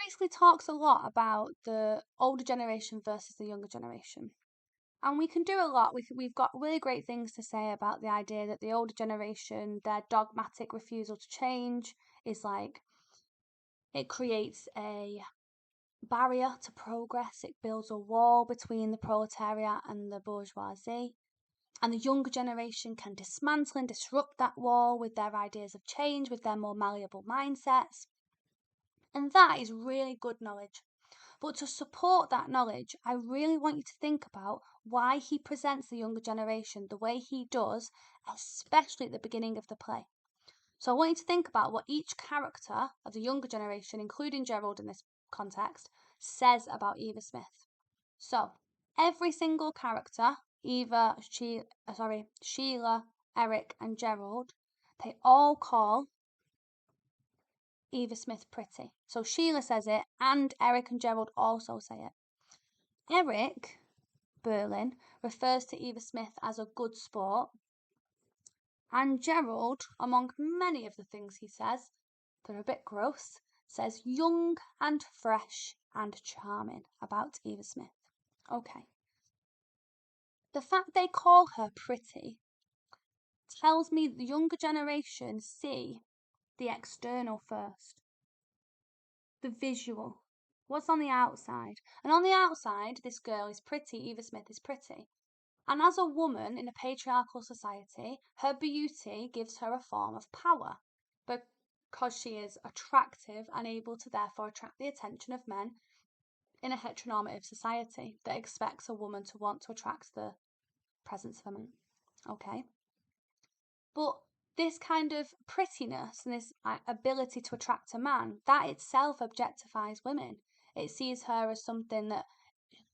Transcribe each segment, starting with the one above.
Priestley talks a lot about the older generation versus the younger generation. And we can do a lot. We've got really great things to say about the idea that the older generation, their dogmatic refusal to change is like, it creates a barrier to progress. It builds a wall between the proletariat and the bourgeoisie. And the younger generation can dismantle and disrupt that wall with their ideas of change, with their more malleable mindsets. And that is really good knowledge. But to support that knowledge, I really want you to think about why he presents the younger generation the way he does, especially at the beginning of the play. So I want you to think about what each character of the younger generation, including Gerald in this context, says about Eva Smith. So every single character, Sheila, Eric, and Gerald, they all call Eva Smith pretty. So Sheila says it, and Eric and Gerald also say it. Eric Berlin refers to Eva Smith as a good sport, and Gerald, among many of the things he says, they're a bit gross, says young and fresh and charming about Eva Smith. Okay. The fact they call her pretty tells me the younger generation see the external first. The visual. What's on the outside? And on the outside, this girl is pretty, Eva Smith is pretty. And as a woman in a patriarchal society, her beauty gives her a form of power because she is attractive and able to therefore attract the attention of men in a heteronormative society that expects a woman to want to attract the presence of a man. Okay. But this kind of prettiness and this ability to attract a man, that itself objectifies women. It sees her as something that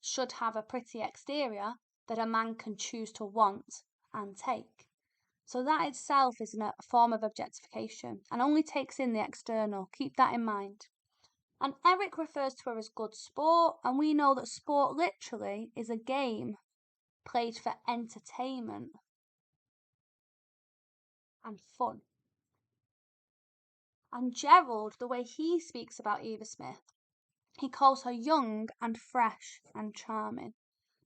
should have a pretty exterior that a man can choose to want and take. So that itself is a form of objectification and only takes in the external. Keep that in mind. And Eric refers to her as good sport, and we know that sport literally is a game played for entertainment and fun. And Gerald, the way he speaks about Eva Smith, he calls her young and fresh and charming.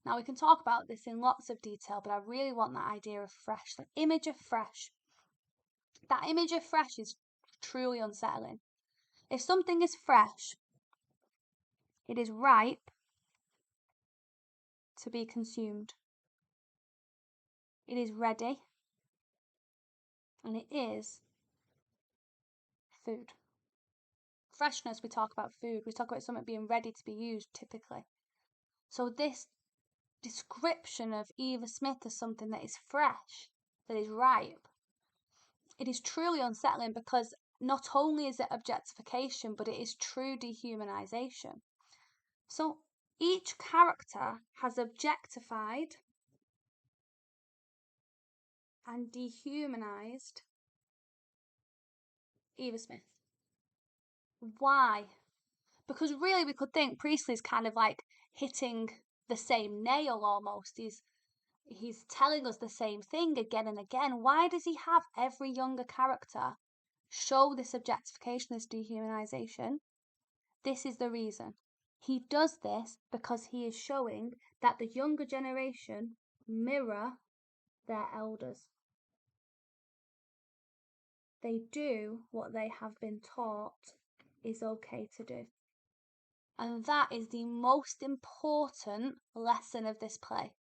Now, we can talk about this in lots of detail, but I really want that idea of fresh, the image of fresh. That image of fresh is truly unsettling. If something is fresh, it is ripe to be consumed. It is ready, and it is food. Freshness, we talk about food. We talk about something being ready to be used, typically. So this description of Eva Smith as something that is fresh, that is ripe, it is truly unsettling because not only is it objectification, but it is true dehumanization. So each character has objectified and dehumanized Eva Smith. Why? Because really we could think Priestley's kind of like hitting the same nail almost. He's telling us the same thing again and again. Why does he have every younger character show this objectification, this dehumanization? This is the reason. He does this because he is showing that the younger generation mirror their elders. They do what they have been taught is okay to do. And that is the most important lesson of this play,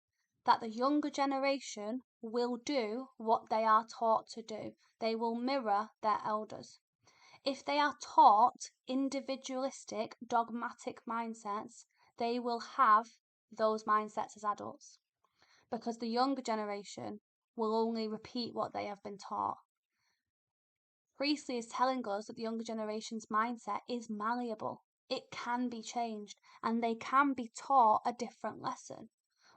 that the younger generation will do what they are taught to do. They will mirror their elders. If they are taught individualistic, dogmatic mindsets, they will have those mindsets as adults, because the younger generation will only repeat what they have been taught. Priestley is telling us that the younger generation's mindset is malleable. It can be changed, and they can be taught a different lesson,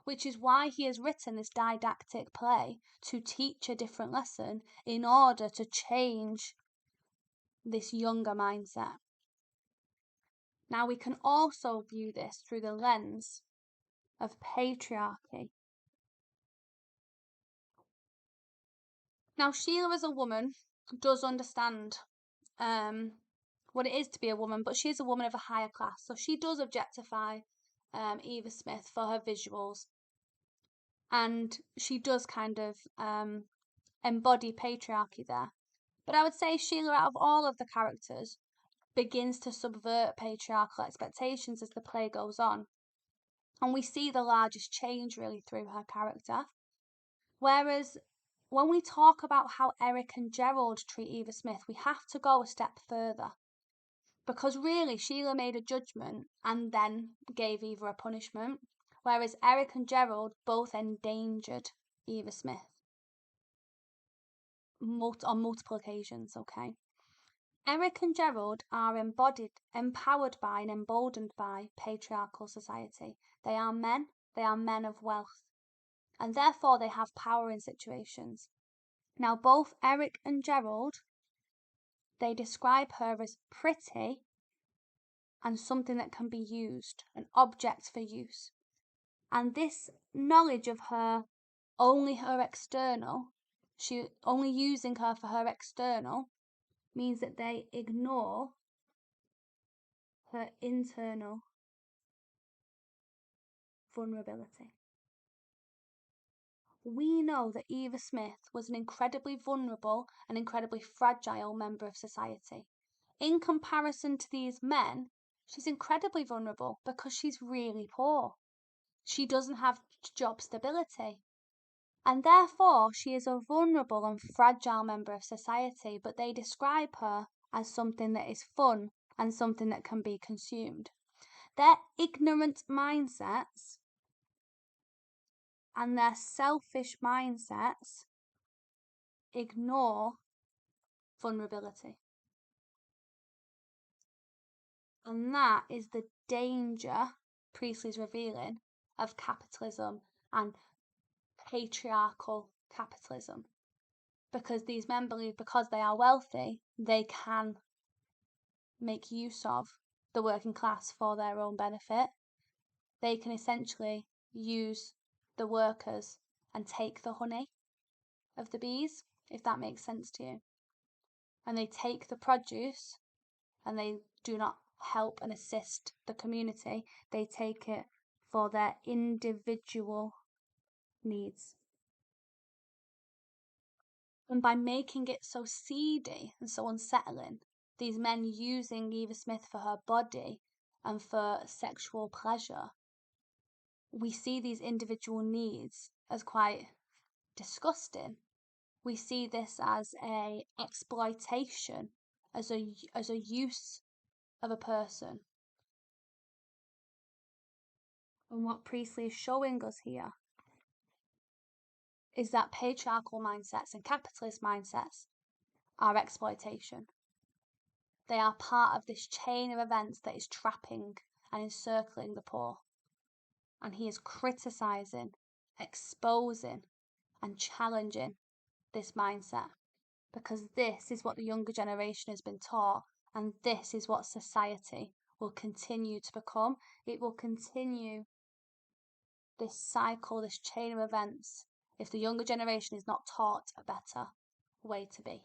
which is why he has written this didactic play to teach a different lesson in order to change this younger mindset. Now, we can also view this through the lens of patriarchy. Now, Sheila as a woman does understand what it is to be a woman, but she is a woman of a higher class. So she does objectify Eva Smith for her visuals, and she does kind of embody patriarchy there. But I would say Sheila, out of all of the characters, begins to subvert patriarchal expectations as the play goes on. And we see the largest change really through her character. Whereas when we talk about how Eric and Gerald treat Eva Smith, we have to go a step further. Because really, Sheila made a judgment and then gave Eva a punishment, whereas Eric and Gerald both endangered Eva Smith on multiple occasions, okay? Eric and Gerald are empowered by and emboldened by patriarchal society. They are men of wealth, and therefore they have power in situations. Now, both Eric and Gerald, they describe her as pretty and something that can be used, an object for use. And this knowledge of her, only her external, she only using her for her external, means that they ignore her internal vulnerability. We know that Eva Smith was an incredibly vulnerable and incredibly fragile member of society. In comparison to these men, she's incredibly vulnerable because she's really poor. She doesn't have job stability. And therefore, she is a vulnerable and fragile member of society, but they describe her as something that is fun and something that can be consumed. Their ignorant mindsets and their selfish mindsets ignore vulnerability. And that is the danger Priestley's revealing of capitalism and patriarchal capitalism. Because these men believe because they are wealthy, they can make use of the working class for their own benefit. They can essentially use the workers and take the honey of the bees, if that makes sense to you. And they take the produce and they do not help and assist the community. They take it for their individual needs. And by making it so seedy and so unsettling, these men using Eva Smith for her body and for sexual pleasure, we see these individual needs as quite disgusting. We see this as a exploitation, as a use of a person. And what Priestley is showing us here is that patriarchal mindsets and capitalist mindsets are exploitation. They are part of this chain of events that is trapping and encircling the poor. And he is criticizing, exposing, and challenging this mindset, because this is what the younger generation has been taught, and this is what society will continue to become. It will continue this cycle, this chain of events, if the younger generation is not taught a better way to be.